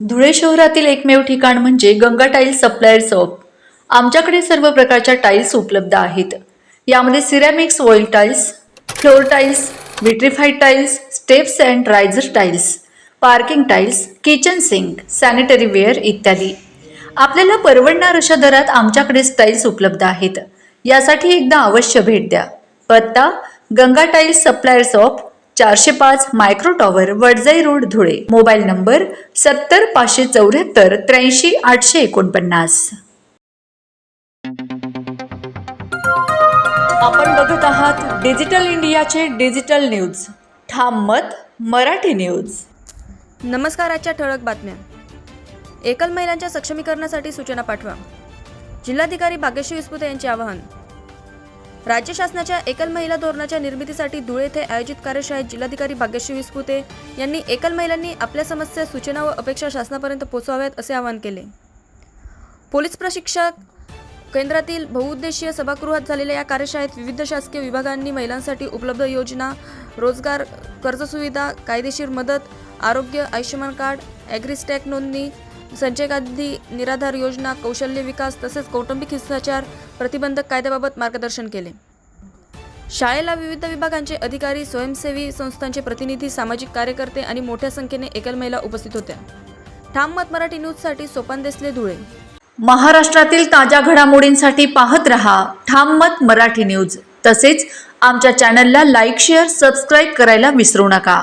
धुळे शहरातील एकमेव ठिकाण म्हणजे गंगा टाइल्स सप्लायर शॉप। आमच्याकडे सर्व प्रकारच्या टाइल्स उपलब्ध आहेत। यामध्ये ceramics wall tiles, floor tiles, vitrified tiles, steps and riser tiles, parking tiles, kitchen sink, sanitary ware इत्यादी। आपल्याला परवडणार अशा दरात आमच्याकडे टाइल्स उपलब्ध आहेत। यासाठी एकदा अवश्य भेट द्या। पत्ता Ganga tiles supplier shop, 405 micro tower, Wadjai road, Dhule. Mobile number 70 574 83 849। आपण बघत आहात डिजिटल इंडियाचे डिजिटल न्यूज। ठाम मत मराठी न्यूज। नमस्कार। आजच्या ठळक बातम्या। एकल महिलांच्या सक्षमीकरणासाठी सूचना पाठवा, जिल्हाधिकारी भाग्यश्री विस्पुते यांचे आवाहन। राज्य शासनाच्या एकल महिला धोरणाच्या निर्मितीसाठी धुळे येथे आयोजित कार्यशाळेत जिल्हाधिकारी भाग्यश्री विस्पुते यांनी एकल महिलांनी आपल्या समस्या, सूचना व अपेक्षा शासनापर्यंत पोहोचवाव्यात असे आवाहन केले। पोलीस प्रशिक्षक केंद्रातील बहुउद्देशीय सभागृहात झालेल्या या कार्यशाळेत विविध शासकीय विभागांनी महिलांसाठी उपलब्ध योजना, रोजगार, कर्ज सुविधा, कायदेशीर मदत, आरोग्य, आयुष्यमान कार्ड, ॲग्रिस्टॅक नोंदणी, संचय गांधी निराधार योजना, कौशल्य विकास तसेच कौटुंबिक हिंसाचार प्रतिबंधक कायद्याबाबत मार्गदर्शन केले। शाळेला विविध विभागांचे अधिकारी, स्वयंसेवी संस्थांचे प्रतिनिधी, सामाजिक कार्यकर्ते आणि मोठ्या संख्येने एकल महिला उपस्थित होत्या। ठाम मत मराठी न्यूजसाठी सोपान देसले, धुळे। महाराष्ट्रातील ताज्या घडामोडींसाठी पाहत रहा ठाम मत मराठी न्यूज। तसेच आमच्या चॅनलला लाईक, शेअर, सबस्क्राईब करायला विसरू नका।